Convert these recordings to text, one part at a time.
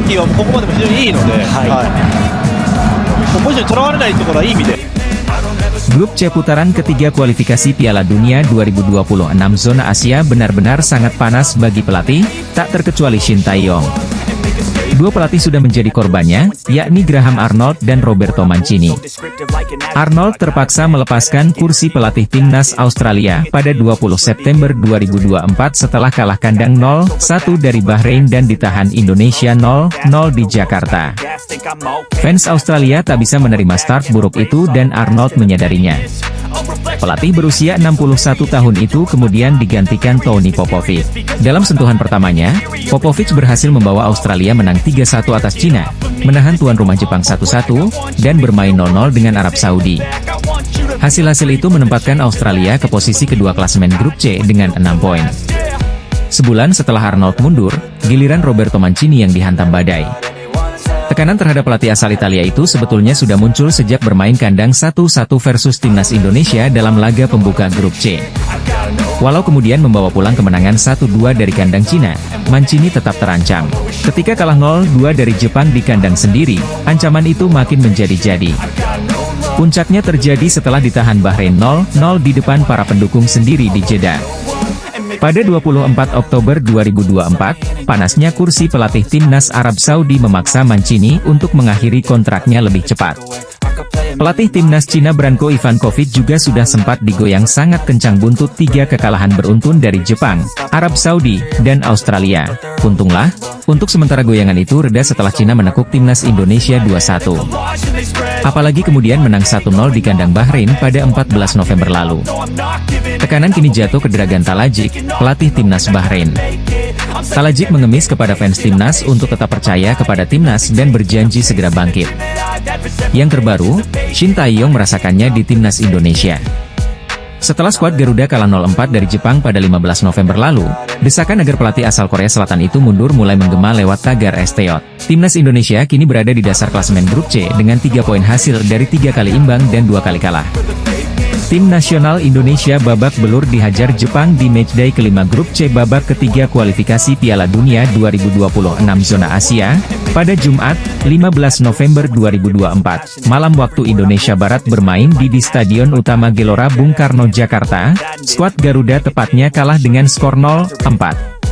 ティはここまでも非常にいいので、ポジションにとらわれないところはいい意味で。 Grup C putaran ketiga kualifikasi Piala Dunia 2026 zona Asia benar-benar sangat panas bagi pelatih, tak terkecuali Shin Tae-yong. Dua pelatih sudah menjadi korbannya, yakni Graham Arnold dan Roberto Mancini. Arnold terpaksa melepaskan kursi pelatih timnas Australia pada 20 September 2024 setelah kalah kandang 0-1 dari Bahrain dan ditahan Indonesia 0-0 di Jakarta. Fans Australia tak bisa menerima start buruk itu dan Arnold menyadarinya. Pelatih berusia 61 tahun itu kemudian digantikan Tony Popovic. Dalam sentuhan pertamanya, Popovic berhasil membawa Australia menang 3-1 atas Cina, menahan tuan rumah Jepang 1-1, dan bermain 0-0 dengan Arab Saudi. Hasil-hasil itu menempatkan Australia ke posisi kedua klasemen grup C dengan 6 poin. Sebulan setelah Arnold mundur, giliran Roberto Mancini yang dihantam badai. Tekanan terhadap pelatih asal Italia itu sebetulnya sudah muncul sejak bermain kandang 1-1 versus timnas Indonesia dalam laga pembuka grup C. Walau kemudian membawa pulang kemenangan 1-2 dari kandang Cina, Mancini tetap terancam. Ketika kalah 0-2 dari Jepang di kandang sendiri, ancaman itu makin menjadi-jadi. Puncaknya terjadi setelah ditahan Bahrain 0-0 di depan para pendukung sendiri di Jeddah. Pada 24 Oktober 2024, panasnya kursi pelatih timnas Arab Saudi memaksa Mancini untuk mengakhiri kontraknya lebih cepat. Pelatih timnas Cina Branko Ivankovic juga sudah sempat digoyang sangat kencang buntut 3 kekalahan beruntun dari Jepang, Arab Saudi, dan Australia. Untunglah, untuk sementara goyangan itu reda setelah Cina menekuk timnas Indonesia 2-1. Apalagi kemudian menang 1-0 di kandang Bahrain pada 14 November lalu. Tekanan kini jatuh ke Dragan Talajik, pelatih timnas Bahrain. Talajik mengemis kepada fans timnas untuk tetap percaya kepada timnas dan berjanji segera bangkit. Yang terbaru, Shin Tae-yong merasakannya di timnas Indonesia. Setelah skuad Garuda kalah 0-4 dari Jepang pada 15 November lalu, desakan agar pelatih asal Korea Selatan itu mundur mulai menggema lewat tagar Esteot. Timnas Indonesia kini berada di dasar klasemen grup C dengan 3 poin hasil dari 3 kali imbang dan 2 kali kalah. Tim nasional Indonesia babak belur dihajar Jepang di matchday kelima grup C babak ketiga kualifikasi Piala Dunia 2026 zona Asia, pada Jumat, 15 November 2024, malam waktu Indonesia Barat bermain di Stadion Utama Gelora Bung Karno, Jakarta. Skuad Garuda tepatnya kalah dengan skor 0-4.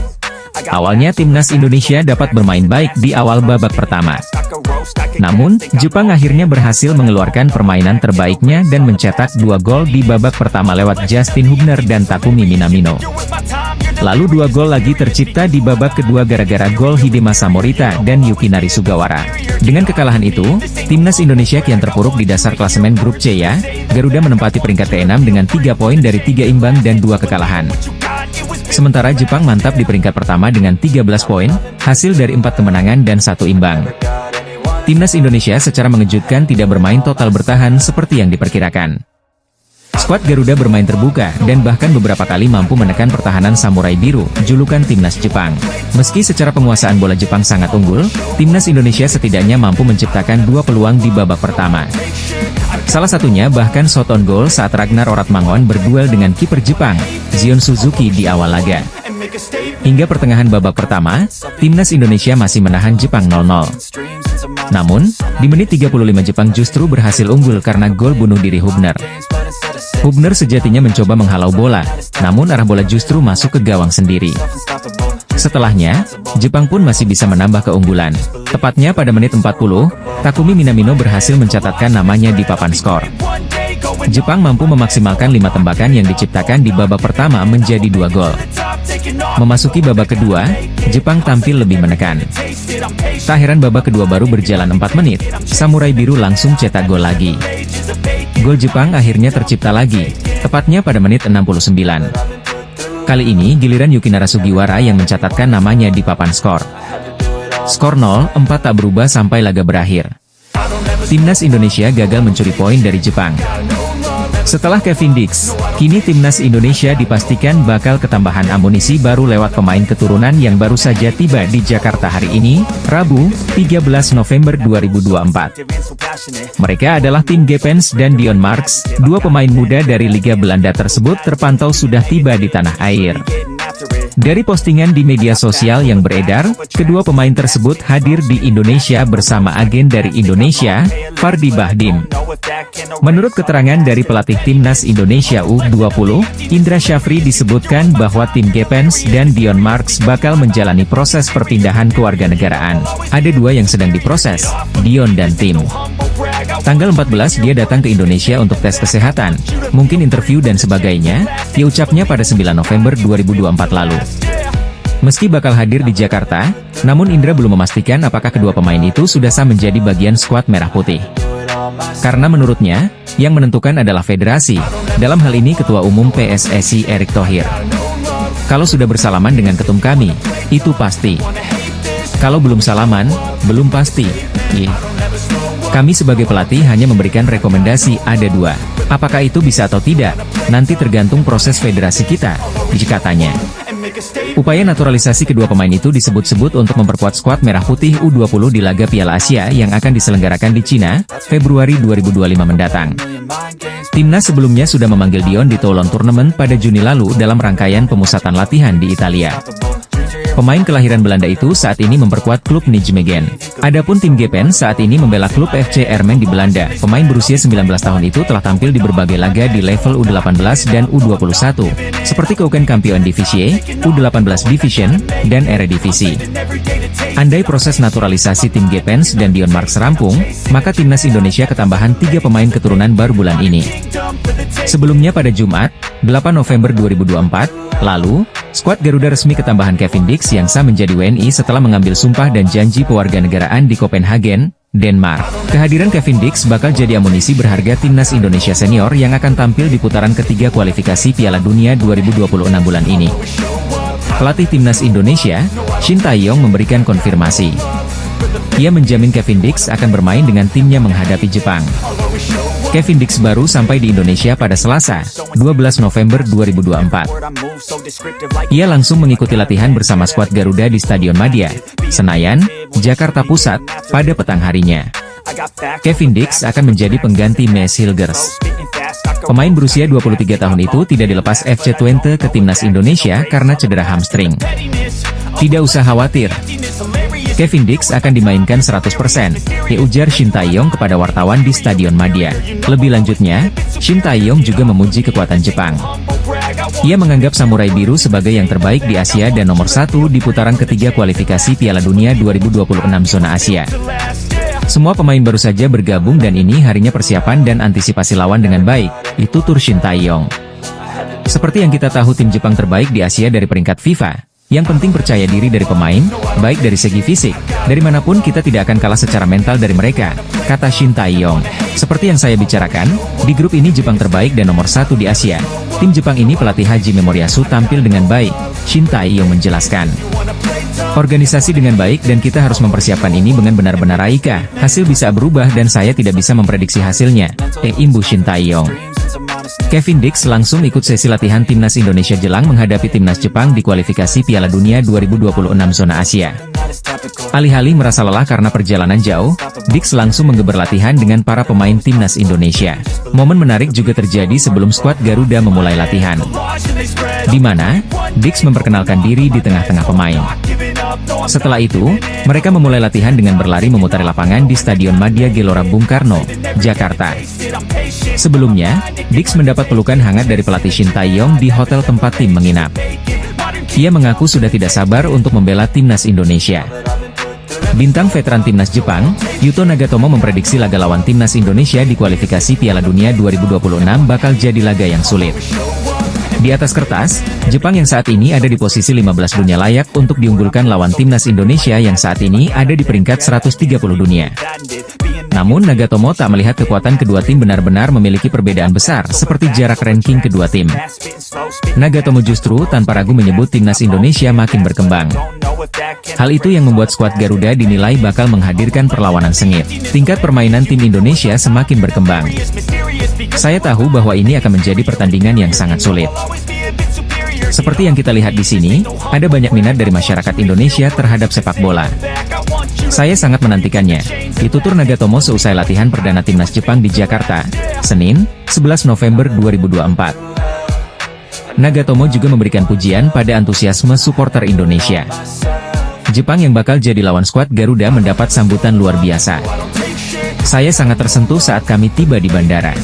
Awalnya timnas Indonesia dapat bermain baik di awal babak pertama. Namun, Jepang akhirnya berhasil mengeluarkan permainan terbaiknya dan mencetak 2 gol di babak pertama lewat Justin Hubner dan Takumi Minamino. Lalu 2 gol lagi tercipta di babak kedua gara-gara gol Hidemasa Morita dan Yukinari Sugawara. Dengan kekalahan itu, timnas Indonesia kian terpuruk di dasar klasemen grup C ya. Garuda menempati peringkat ke-6 dengan 3 poin dari 3 imbang dan 2 kekalahan. Sementara Jepang mantap di peringkat pertama dengan 13 poin, hasil dari 4 kemenangan dan 1 imbang. Timnas Indonesia secara mengejutkan tidak bermain total bertahan seperti yang diperkirakan. Skuad Garuda bermain terbuka dan bahkan beberapa kali mampu menekan pertahanan Samurai Biru, julukan timnas Jepang. Meski secara penguasaan bola Jepang sangat unggul, timnas Indonesia setidaknya mampu menciptakan 2 peluang di babak pertama. Salah satunya bahkan shot on goal saat Ragnar Oratmangon berduel dengan kiper Jepang, Zion Suzuki di awal laga. Hingga pertengahan babak pertama, timnas Indonesia masih menahan Jepang 0-0. Namun, di menit 35 Jepang justru berhasil unggul karena gol bunuh diri Hubner. Hubner sejatinya mencoba menghalau bola, namun arah bola justru masuk ke gawang sendiri. Setelahnya, Jepang pun masih bisa menambah keunggulan. Tepatnya pada menit 40, Takumi Minamino berhasil mencatatkan namanya di papan skor. Jepang mampu memaksimalkan 5 tembakan yang diciptakan di babak pertama menjadi 2 gol. Memasuki babak kedua, Jepang tampil lebih menekan. Tak heran babak kedua baru berjalan 4 menit, Samurai Biru langsung cetak gol lagi. Gol Jepang akhirnya tercipta lagi, tepatnya pada menit 69. Kali ini giliran Yukinara Sugiwara yang mencatatkan namanya di papan skor. Skor 0-4 tak berubah sampai laga berakhir. Timnas Indonesia gagal mencuri poin dari Jepang. Setelah Kevin Dix, kini timnas Indonesia dipastikan bakal ketambahan amunisi baru lewat pemain keturunan yang baru saja tiba di Jakarta hari ini, Rabu, 13 November 2024. Mereka adalah Tim Gepens dan Dion Marks, 2 pemain muda dari Liga Belanda tersebut terpantau sudah tiba di tanah air. Dari postingan di media sosial yang beredar, kedua pemain tersebut hadir di Indonesia bersama agen dari Indonesia, Fardi Bahdim. Menurut keterangan dari pelatih Timnas Indonesia U20, Indra Syafri disebutkan bahwa tim Gepens dan Dion Marks bakal menjalani proses perpindahan kewarganegaraan. Ada dua yang sedang diproses, Dion dan tim. Tanggal 14 dia datang ke Indonesia untuk tes kesehatan, mungkin interview dan sebagainya, diucapnya pada 9 November 2024 lalu. Meski bakal hadir di Jakarta, namun Indra belum memastikan apakah kedua pemain itu sudah sah menjadi bagian skuad Merah Putih. Karena menurutnya, yang menentukan adalah federasi, dalam hal ini Ketua Umum PSSI Erick Thohir. Kalau sudah bersalaman dengan ketum kami, itu pasti. Kalau belum salaman, belum pasti. Kami sebagai pelatih hanya memberikan rekomendasi, ada dua. Apakah itu bisa atau tidak, nanti tergantung proses federasi kita, katanya. Upaya naturalisasi kedua pemain itu disebut-sebut untuk memperkuat skuad Merah Putih U20 di laga Piala Asia yang akan diselenggarakan di Cina, Februari 2025 mendatang. Timnas sebelumnya sudah memanggil Dion di Toulon Tournament pada Juni lalu dalam rangkaian pemusatan latihan di Italia. Pemain kelahiran Belanda itu saat ini memperkuat klub Nijmegen. Adapun tim Gepens saat ini membela klub FC Ermen di Belanda. Pemain berusia 19 tahun itu telah tampil di berbagai laga di level U18 dan U21, seperti Keukenkampioen Divisie, U18 Division, dan Eredivisie. Andai proses naturalisasi tim Gepens dan Dion Marks rampung, maka Timnas Indonesia ketambahan 3 pemain keturunan baru bulan ini. Sebelumnya pada Jumat, 8 November 2024, lalu, skuad Garuda resmi ketambahan Kevin Dix yang sah menjadi WNI setelah mengambil sumpah dan janji pewarganegaraan di Copenhagen, Denmark. Kehadiran Kevin Dix bakal jadi amunisi berharga Timnas Indonesia Senior yang akan tampil di putaran ketiga kualifikasi Piala Dunia 2026 bulan ini. Pelatih Timnas Indonesia, Shin Tae-yong memberikan konfirmasi. Ia menjamin Kevin Dix akan bermain dengan timnya menghadapi Jepang. Kevin Dix baru sampai di Indonesia pada Selasa, 12 November 2024. Ia langsung mengikuti latihan bersama skuad Garuda di Stadion Madia, Senayan, Jakarta Pusat, pada petang harinya. Kevin Dix akan menjadi pengganti Maes Hilgers. Pemain berusia 23 tahun itu tidak dilepas FC Twente ke Timnas Indonesia karena cedera hamstring. Tidak usah khawatir, Kevin Dix akan dimainkan 100%, ujar Shin Tae-yong kepada wartawan di Stadion Madia. Lebih lanjutnya, Shin Tae-yong juga memuji kekuatan Jepang. Ia menganggap Samurai Biru sebagai yang terbaik di Asia dan nomor 1 di putaran ketiga kualifikasi Piala Dunia 2026 zona Asia. Semua pemain baru saja bergabung dan ini harinya persiapan dan antisipasi lawan dengan baik, itu tur Shin Tae-yong. Seperti yang kita tahu tim Jepang terbaik di Asia dari peringkat FIFA. Yang penting percaya diri dari pemain, baik dari segi fisik, dari manapun kita tidak akan kalah secara mental dari mereka, kata Shin Tae-yong. Seperti yang saya bicarakan, di grup ini Jepang terbaik dan nomor 1 di Asia. Tim Jepang ini pelatih Haji Memoriyasu tampil dengan baik, Shin Tae-yong menjelaskan. Organisasi dengan baik dan kita harus mempersiapkan ini dengan benar-benar Aika, hasil bisa berubah dan saya tidak bisa memprediksi hasilnya, imbu Shin Tae-yong. Kevin Dix langsung ikut sesi latihan Timnas Indonesia jelang menghadapi Timnas Jepang di kualifikasi Piala Dunia 2026 zona Asia. Alih-alih merasa lelah karena perjalanan jauh, Dix langsung menggeber latihan dengan para pemain Timnas Indonesia. Momen menarik juga terjadi sebelum skuad Garuda memulai latihan, di mana Dix memperkenalkan diri di tengah-tengah pemain. Setelah itu, mereka memulai latihan dengan berlari memutari lapangan di Stadion Madia Gelora Bung Karno, Jakarta. Sebelumnya, Dix mendapat pelukan hangat dari pelatih Shin Tae-yong di hotel tempat tim menginap. Ia mengaku sudah tidak sabar untuk membela Timnas Indonesia. Bintang veteran Timnas Jepang, Yuto Nagatomo memprediksi laga lawan Timnas Indonesia di kualifikasi Piala Dunia 2026 bakal jadi laga yang sulit. Di atas kertas, Jepang yang saat ini ada di posisi 15 dunia layak untuk diunggulkan lawan Timnas Indonesia yang saat ini ada di peringkat 130 dunia. Namun Nagatomo tak melihat kekuatan kedua tim benar-benar memiliki perbedaan besar seperti jarak ranking kedua tim. Nagatomo justru tanpa ragu menyebut Timnas Indonesia makin berkembang. Hal itu yang membuat skuad Garuda dinilai bakal menghadirkan perlawanan sengit. Tingkat permainan tim Indonesia semakin berkembang. Saya tahu bahwa ini akan menjadi pertandingan yang sangat sulit. Seperti yang kita lihat di sini, ada banyak minat dari masyarakat Indonesia terhadap sepak bola. Saya sangat menantikannya. Ditutur Nagatomo seusai latihan perdana Timnas Jepang di Jakarta, Senin, 11 November 2024. Nagatomo juga memberikan pujian pada antusiasme supporter Indonesia. Jepang yang bakal jadi lawan skuad Garuda mendapat sambutan luar biasa. Saya sangat tersentuh saat kami tiba di bandara.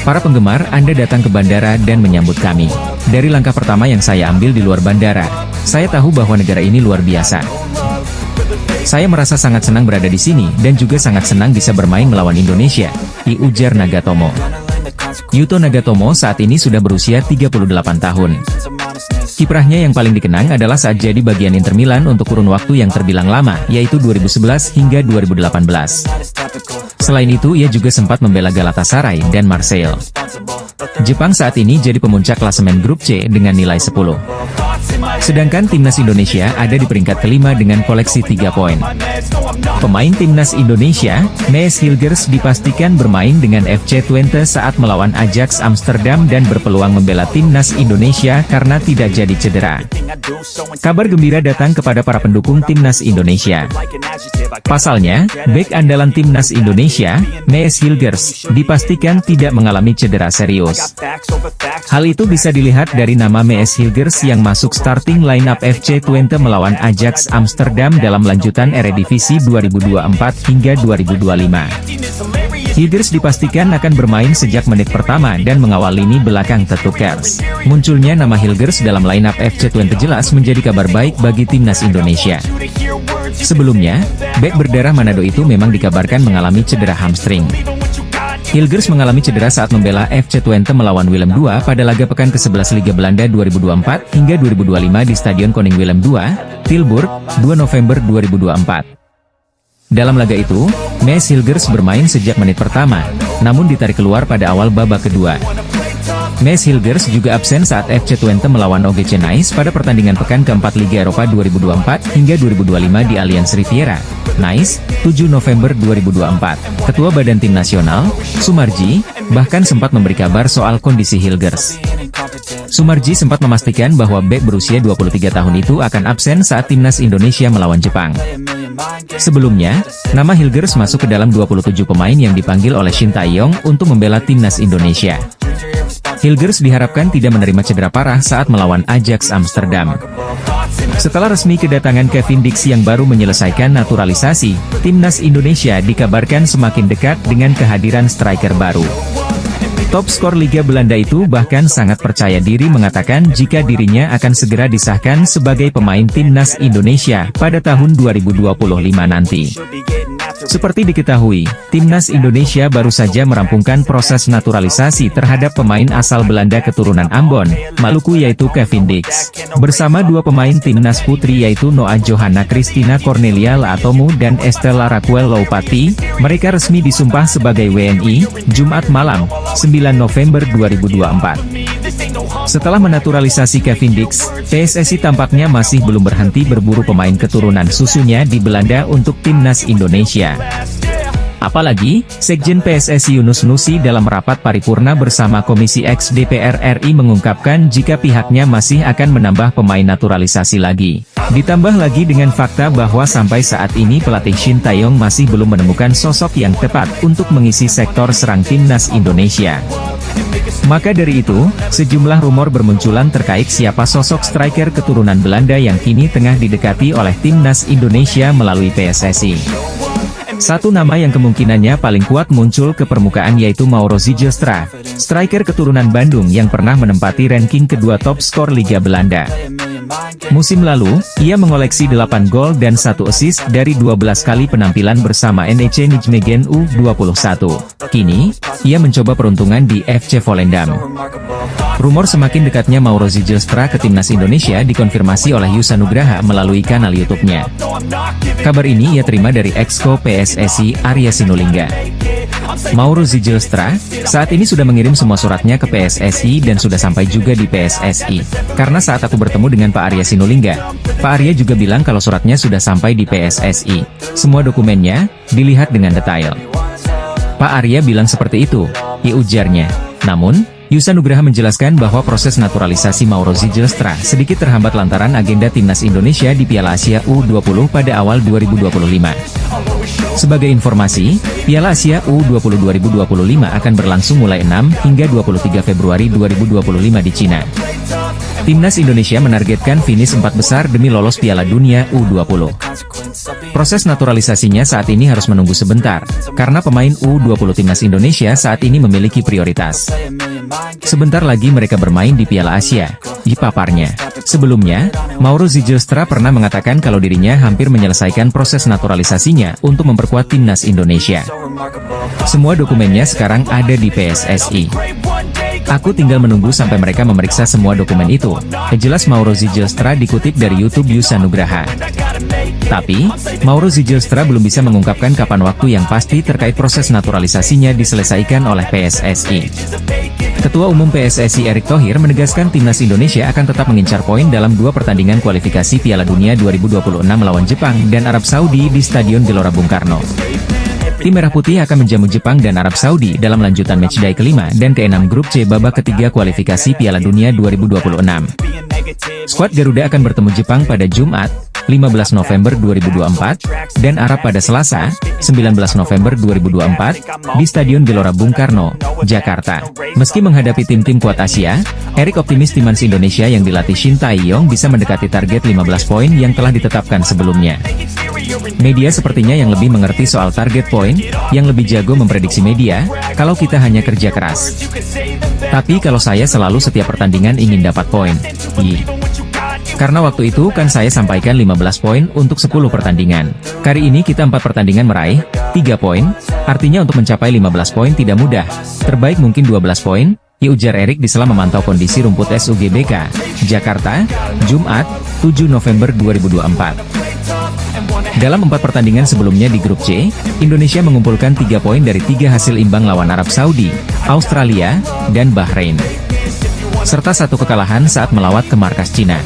Para penggemar, Anda datang ke bandara dan menyambut kami. Dari langkah pertama yang saya ambil di luar bandara, saya tahu bahwa negara ini luar biasa. Saya merasa sangat senang berada di sini dan juga sangat senang bisa bermain melawan Indonesia, ujar Nagatomo. Yuto Nagatomo saat ini sudah berusia 38 tahun. Kiprahnya yang paling dikenang adalah saat jadi bagian Inter Milan untuk kurun waktu yang terbilang lama, yaitu 2011 hingga 2018. Selain itu ia juga sempat membela Galatasaray dan Marseille. Jepang saat ini jadi pemuncak klasemen grup C dengan nilai 10. Sedangkan timnas Indonesia ada di peringkat kelima dengan koleksi 3 poin. Pemain timnas Indonesia, Mees Hilgers dipastikan bermain dengan FC Twente saat melawan Ajax Amsterdam dan berpeluang membela timnas Indonesia karena tidak jadi cedera. Kabar gembira datang kepada para pendukung timnas Indonesia. Pasalnya, bek andalan timnas Indonesia, Mees Hilgers, dipastikan tidak mengalami cedera serius. Hal itu bisa dilihat dari nama Mees Hilgers yang masuk starting line-up FC Twente melawan Ajax Amsterdam dalam lanjutan Eredivisie 2024 hingga 2025. Hilgers dipastikan akan bermain sejak menit pertama dan mengawal lini belakang The Tukers. Munculnya nama Hilgers dalam line-up FC Twente jelas menjadi kabar baik bagi timnas Indonesia. Sebelumnya, bek berdarah Manado itu memang dikabarkan mengalami cedera hamstring. Hilgers mengalami cedera saat membela FC Twente melawan Willem II pada laga pekan ke-11 Liga Belanda 2024 hingga 2025 di Stadion Koning Willem II, Tilburg, 2 November 2024. Dalam laga itu, Mees Hilgers bermain sejak menit pertama, namun ditarik keluar pada awal babak kedua. Mees Hilgers juga absen saat FC Twente melawan OGC Nice pada pertandingan pekan keempat Liga Eropa 2024 hingga 2025 di Allianz Riviera, Nice, 7 November 2024. Ketua Badan Tim Nasional, Sumarji, bahkan sempat memberi kabar soal kondisi Hilgers. Sumarji sempat memastikan bahwa bek berusia 23 tahun itu akan absen saat timnas Indonesia melawan Jepang. Sebelumnya, nama Hilgers masuk ke dalam 27 pemain yang dipanggil oleh Shin Tae-yong untuk membela timnas Indonesia. Hilgers diharapkan tidak menerima cedera parah saat melawan Ajax Amsterdam. Setelah resmi kedatangan Kevin Dix yang baru menyelesaikan naturalisasi, timnas Indonesia dikabarkan semakin dekat dengan kehadiran striker baru. Top skor Liga Belanda itu bahkan sangat percaya diri mengatakan jika dirinya akan segera disahkan sebagai pemain timnas Indonesia pada tahun 2025 nanti. Seperti diketahui, timnas Indonesia baru saja merampungkan proses naturalisasi terhadap pemain asal Belanda keturunan Ambon, Maluku yaitu Kevin Dix. Bersama dua pemain timnas putri yaitu Noah Johanna Christina Cornelia Laatomu dan Estella Raquel Loupati, mereka resmi disumpah sebagai WNI, Jumat malam, 9 November 2024. Setelah menaturalisasi Kevin Dix, PSSI tampaknya masih belum berhenti berburu pemain keturunan susunya di Belanda untuk timnas Indonesia. Apalagi, Sekjen PSSI Yunus Nusi dalam rapat paripurna bersama Komisi X DPR RI mengungkapkan jika pihaknya masih akan menambah pemain naturalisasi lagi. Ditambah lagi dengan fakta bahwa sampai saat ini pelatih Shin Tae-yong masih belum menemukan sosok yang tepat untuk mengisi sektor serang timnas Indonesia. Maka dari itu, sejumlah rumor bermunculan terkait siapa sosok striker keturunan Belanda yang kini tengah didekati oleh timnas Indonesia melalui PSSI. Satu nama yang kemungkinannya paling kuat muncul ke permukaan yaitu Mauro Zijlstra, striker keturunan Bandung yang pernah menempati ranking kedua top skor Liga Belanda. Musim lalu, ia mengoleksi 8 gol dan 1 assist dari 12 kali penampilan bersama NEC Nijmegen U21. Kini, ia mencoba peruntungan di FC Volendam. Rumor semakin dekatnya Mauro Zijlstra ke timnas Indonesia dikonfirmasi oleh Yusa Nugraha melalui kanal YouTube-nya. Kabar ini ia terima dari Exco PSSI Arya Sinulinga. Mauro Zijlstra saat ini sudah mengirim semua suratnya ke PSSI dan sudah sampai juga di PSSI. Karena saat aku bertemu dengan Pak Arya Sinulinga, Pak Arya juga bilang kalau suratnya sudah sampai di PSSI. Semua dokumennya dilihat dengan detail. Pak Arya bilang seperti itu, ujarnya. Namun, Yusa Nugraha menjelaskan bahwa proses naturalisasi Mauro Zijlstra sedikit terhambat lantaran agenda timnas Indonesia di Piala Asia U20 pada awal 2025. Sebagai informasi, Piala Asia U20 2025 akan berlangsung mulai 6 hingga 23 Februari 2025 di Cina. Timnas Indonesia menargetkan finish 4 besar demi lolos Piala Dunia U20. Proses naturalisasinya saat ini harus menunggu sebentar, karena pemain U20 Timnas Indonesia saat ini memiliki prioritas. Sebentar lagi mereka bermain di Piala Asia, paparnya. Sebelumnya, Mauro Ziljestra pernah mengatakan kalau dirinya hampir menyelesaikan proses naturalisasinya untuk memperkuat Timnas Indonesia. Semua dokumennya sekarang ada di PSSI. Aku tinggal menunggu sampai mereka memeriksa semua dokumen itu, jelas Mauro Ziljestra dikutip dari YouTube Yusa Nugraha. Tapi, Mauro Ziljestra belum bisa mengungkapkan kapan waktu yang pasti terkait proses naturalisasinya diselesaikan oleh PSSI. Ketua Umum PSSI Erick Thohir menegaskan Timnas Indonesia akan tetap mengincar poin dalam 2 pertandingan kualifikasi Piala Dunia 2026 melawan Jepang dan Arab Saudi di Stadion Gelora Bung Karno. Tim Merah Putih akan menjamu Jepang dan Arab Saudi dalam lanjutan matchday kelima dan ke-6 Grup C babak ketiga kualifikasi Piala Dunia 2026. Skuad Garuda akan bertemu Jepang pada Jumat, 15 November 2024, dan Arab pada Selasa, 19 November 2024, di Stadion Gelora Bung Karno, Jakarta. Meski menghadapi tim-tim kuat Asia, Erick optimis timnas Indonesia yang dilatih Shin Tae-yong bisa mendekati target 15 poin yang telah ditetapkan sebelumnya. Media sepertinya yang lebih mengerti soal target poin, yang lebih jago memprediksi media, kalau kita hanya kerja keras. Tapi kalau saya selalu setiap pertandingan ingin dapat poin. Karena waktu itu kan saya sampaikan 15 poin untuk 10 pertandingan. Kali ini kita 4 pertandingan meraih 3 poin, artinya untuk mencapai 15 poin tidak mudah. Terbaik mungkin 12 poin, ujar Erick di sela memantau kondisi rumput SUGBK, Jakarta, Jumat, 7 November 2024. Dalam 4 pertandingan sebelumnya di Grup C, Indonesia mengumpulkan 3 poin dari 3 hasil imbang lawan Arab Saudi, Australia, dan Bahrain, serta 1 kekalahan saat melawat ke markas Cina.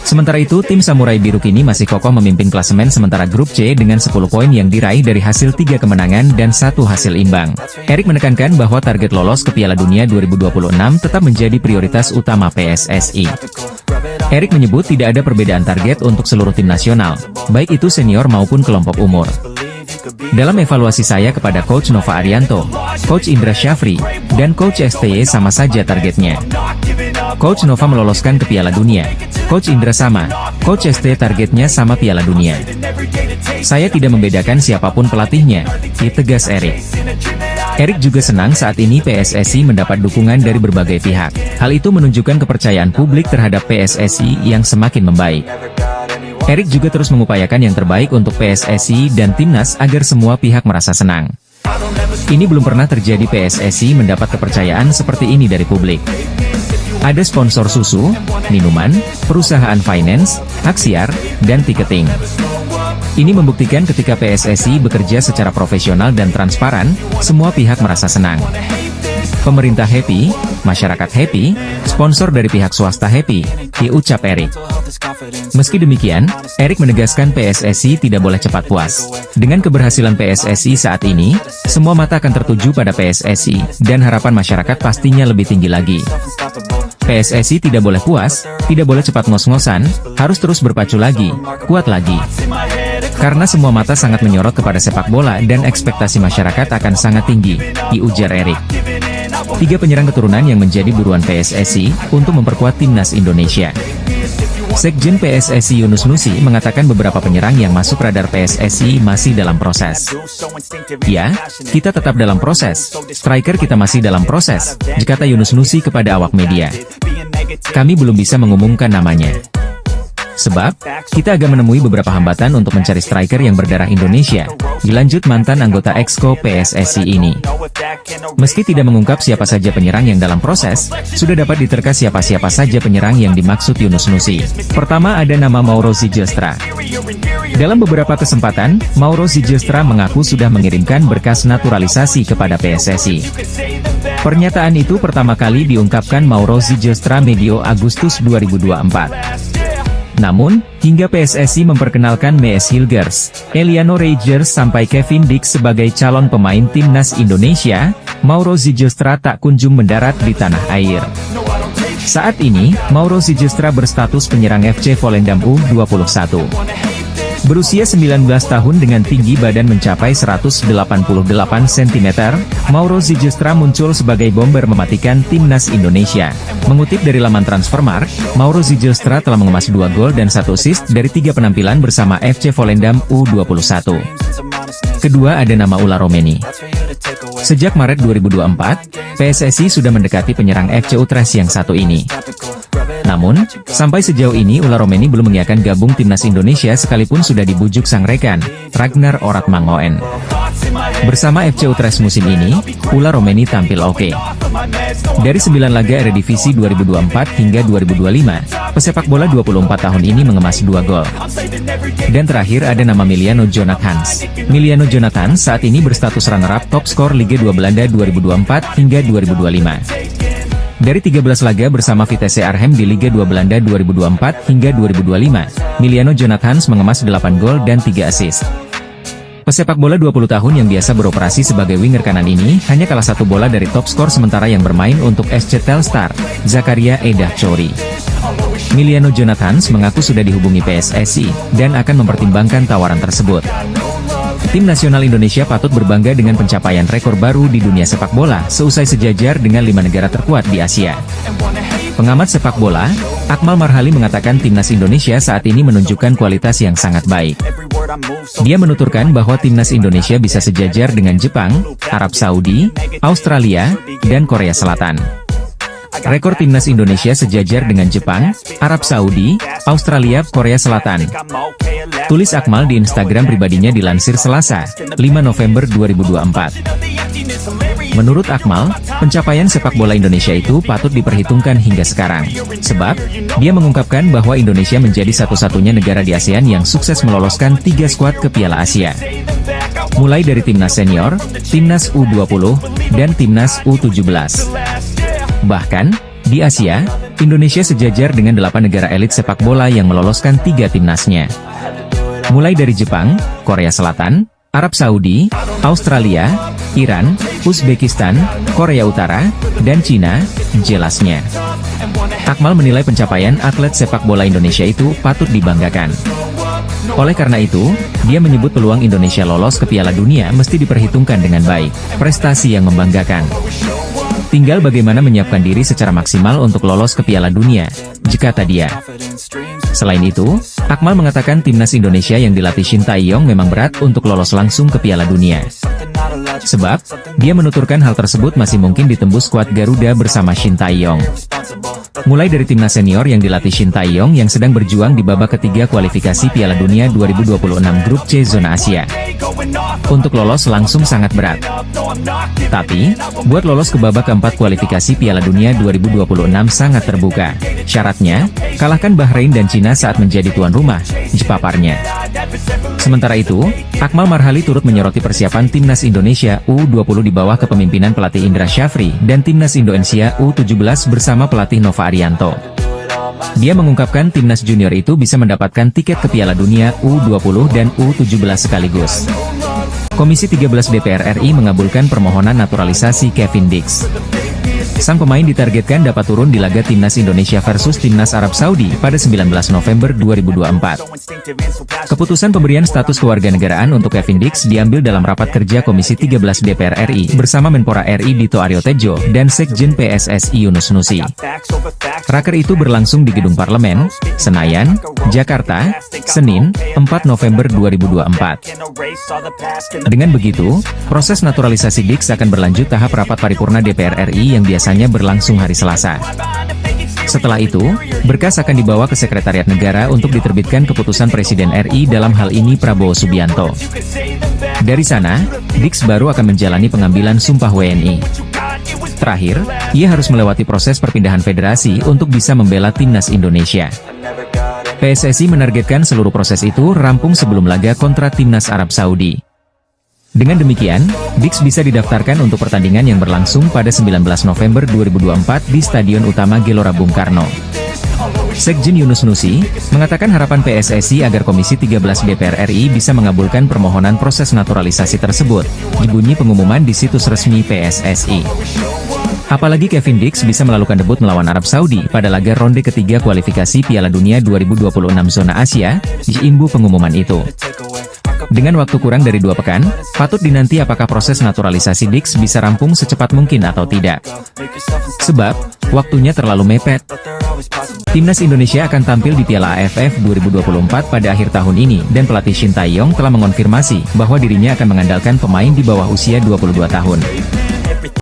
Sementara itu, tim Samurai Biru kini masih kokoh memimpin klasemen sementara Grup C dengan 10 poin yang diraih dari hasil 3 kemenangan dan 1 hasil imbang. Erick menekankan bahwa target lolos ke Piala Dunia 2026 tetap menjadi prioritas utama PSSI. Erick menyebut tidak ada perbedaan target untuk seluruh tim nasional, baik itu senior maupun kelompok umur. Dalam evaluasi saya kepada Coach Nova Arianto, Coach Indra Syafri, dan Coach STY sama saja targetnya. Coach Nova meloloskan ke Piala Dunia, Coach Indra sama, Coach STY targetnya sama Piala Dunia. Saya tidak membedakan siapapun pelatihnya, tegas Erick. Erick juga senang saat ini PSSI mendapat dukungan dari berbagai pihak. Hal itu menunjukkan kepercayaan publik terhadap PSSI yang semakin membaik. Erick juga terus mengupayakan yang terbaik untuk PSSI dan Timnas agar semua pihak merasa senang. Ini belum pernah terjadi PSSI mendapat kepercayaan seperti ini dari publik. Ada sponsor susu, minuman, perusahaan finance, aksiar, dan tiketing. Ini membuktikan ketika PSSI bekerja secara profesional dan transparan, semua pihak merasa senang. Pemerintah happy, masyarakat happy, sponsor dari pihak swasta happy, ucap Erick. Meski demikian, Erick menegaskan PSSI tidak boleh cepat puas. Dengan keberhasilan PSSI saat ini, semua mata akan tertuju pada PSSI, dan harapan masyarakat pastinya lebih tinggi lagi. PSSI tidak boleh puas, tidak boleh cepat ngos-ngosan, harus terus berpacu lagi, kuat lagi. Karena semua mata sangat menyorot kepada sepak bola dan ekspektasi masyarakat akan sangat tinggi, ujar Erick. 3 penyerang keturunan yang menjadi buruan PSSI untuk memperkuat Timnas Indonesia. Sekjen PSSI Yunus Nusi mengatakan beberapa penyerang yang masuk radar PSSI masih dalam proses. Ya, kita tetap dalam proses. Striker kita masih dalam proses, kata Yunus Nusi kepada awak media. Kami belum bisa mengumumkan namanya. Sebab, kita agak menemui beberapa hambatan untuk mencari striker yang berdarah Indonesia, dilanjut mantan anggota Exco PSSI ini. Meski tidak mengungkap siapa saja penyerang yang dalam proses, sudah dapat diterka siapa-siapa saja penyerang yang dimaksud Yunus Nusi. Pertama ada nama Mauro Ziljestra. Dalam beberapa kesempatan, Mauro Ziljestra mengaku sudah mengirimkan berkas naturalisasi kepada PSSI. Pernyataan itu pertama kali diungkapkan Mauro Ziljestra medio Agustus 2024. Namun, hingga PSSI memperkenalkan Mees Hilgers, Eliano Reijers sampai Kevin Dix sebagai calon pemain Timnas Indonesia, Mauro Ziljestra tak kunjung mendarat di tanah air. Saat ini, Mauro Ziljestra berstatus penyerang FC Volendam U21. Berusia 19 tahun dengan tinggi badan mencapai 188 cm, Mauro Zylstra muncul sebagai bomber mematikan timnas Indonesia. Mengutip dari laman Transfermarkt, Mauro Zylstra telah mengemas 2 gol dan 1 assist dari 3 penampilan bersama FC Volendam U21. Kedua ada nama Ulla Romeni. Sejak Maret 2024, PSSI sudah mendekati penyerang FC Utrecht yang satu ini. Namun, sampai sejauh ini Ulla Romeni belum mengiyakan gabung timnas Indonesia sekalipun sudah dibujuk sang rekan, Ragnar Oratmangoen. Bersama FC Utrecht musim ini, Ulla Romeni tampil oke. Dari 9 laga Eredivisie 2024 hingga 2025, pesepak bola 24 tahun ini mengemas 2 gol. Dan terakhir ada nama Miliano Jonathans. Miliano Jonathans saat ini berstatus runner-up top skor Liga 2 Belanda 2024 hingga 2025. Dari 13 laga bersama Vitesse Arnhem di Liga 2 Belanda 2024 hingga 2025, Miliano Jonathans mengemas 8 gol dan 3 assist. Pesepak bola 20 tahun yang biasa beroperasi sebagai winger kanan ini hanya kalah 1 bola dari top skor sementara yang bermain untuk SC Telstar, Zakaria Edah Chori. Miliano Jonathans mengaku sudah dihubungi PSSI dan akan mempertimbangkan tawaran tersebut. Tim nasional Indonesia patut berbangga dengan pencapaian rekor baru di dunia sepak bola seusai sejajar dengan 5 negara terkuat di Asia. Pengamat sepak bola, Akmal Marhali mengatakan timnas Indonesia saat ini menunjukkan kualitas yang sangat baik. Dia menuturkan bahwa timnas Indonesia bisa sejajar dengan Jepang, Arab Saudi, Australia, dan Korea Selatan. Rekor timnas Indonesia sejajar dengan Jepang, Arab Saudi, Australia, Korea Selatan. Tulis Akmal di Instagram pribadinya dilansir Selasa, 5 November 2024. Menurut Akmal, pencapaian sepak bola Indonesia itu patut diperhitungkan hingga sekarang. Sebab, dia mengungkapkan bahwa Indonesia menjadi satu-satunya negara di ASEAN yang sukses meloloskan 3 skuad ke Piala Asia. Mulai dari timnas senior, timnas U20, dan timnas U17. Bahkan, di Asia, Indonesia sejajar dengan 8 negara elit sepak bola yang meloloskan 3 timnasnya. Mulai dari Jepang, Korea Selatan, Arab Saudi, Australia, Iran, Uzbekistan, Korea Utara, dan Cina, jelasnya. Akmal menilai pencapaian atlet sepak bola Indonesia itu patut dibanggakan. Oleh karena itu, dia menyebut peluang Indonesia lolos ke Piala Dunia mesti diperhitungkan dengan baik, prestasi yang membanggakan. Tinggal bagaimana menyiapkan diri secara maksimal untuk lolos ke Piala Dunia, kata dia. Selain itu, Akmal mengatakan timnas Indonesia yang dilatih Shin Tae-yong memang berat untuk lolos langsung ke Piala Dunia. Sebab, dia menuturkan hal tersebut masih mungkin ditembus skuad Garuda bersama Shin Tae-yong. Mulai dari timnas senior yang dilatih Shin Tae-yong yang sedang berjuang di babak ketiga kualifikasi Piala Dunia 2026 Grup C Zona Asia. Untuk lolos langsung sangat berat. Tapi, buat lolos ke babak keempat kualifikasi Piala Dunia 2026 sangat terbuka. Syaratnya, kalahkan Bahrain dan Cina saat menjadi tuan rumah, paparnya. Sementara itu, Akmal Marhali turut menyoroti persiapan timnas Indonesia U20 di bawah kepemimpinan pelatih Indra Syafri dan timnas Indonesia U17 bersama pelatih Nova Arianto. Dia mengungkapkan timnas junior itu bisa mendapatkan tiket ke Piala Dunia U20 dan U17 sekaligus. Komisi 13 DPR RI mengabulkan permohonan naturalisasi Kevin Dix. Sang pemain ditargetkan dapat turun di laga timnas Indonesia versus timnas Arab Saudi pada 19 November 2024. Keputusan pemberian status kewarganegaraan untuk Kevin Dix diambil dalam rapat kerja Komisi 13 DPR RI bersama Menpora RI Dito Aryo Tejo dan Sekjen PSSI Yunus Nusi. Raker itu berlangsung di Gedung Parlemen, Senayan, Jakarta, Senin, 4 November 2024. Dengan begitu, proses naturalisasi Dix akan berlanjut tahap rapat paripurna DPR RI yang biasanya berlangsung hari Selasa. Setelah itu, berkas akan dibawa ke Sekretariat Negara untuk diterbitkan keputusan Presiden RI dalam hal ini Prabowo Subianto. Dari sana, Dix baru akan menjalani pengambilan sumpah WNI. Terakhir, ia harus melewati proses perpindahan federasi untuk bisa membela timnas Indonesia. PSSI menargetkan seluruh proses itu rampung sebelum laga kontra timnas Arab Saudi. Dengan demikian, Dix bisa didaftarkan untuk pertandingan yang berlangsung pada 19 November 2024 di Stadion Utama Gelora Bung Karno. Sekjen Yunus Nusi mengatakan harapan PSSI agar Komisi 13 DPR RI bisa mengabulkan permohonan proses naturalisasi tersebut, dibunyi pengumuman di situs resmi PSSI. Apalagi Kevin Dix bisa melakukan debut melawan Arab Saudi pada laga ronde ketiga kualifikasi Piala Dunia 2026 zona Asia, diimbu pengumuman itu. Dengan waktu kurang dari 2 pekan, patut dinanti apakah proses naturalisasi Dix bisa rampung secepat mungkin atau tidak. Sebab, waktunya terlalu mepet. Timnas Indonesia akan tampil di Piala AFF 2024 pada akhir tahun ini dan pelatih Shin Tae-yong telah mengonfirmasi bahwa dirinya akan mengandalkan pemain di bawah usia 22 tahun.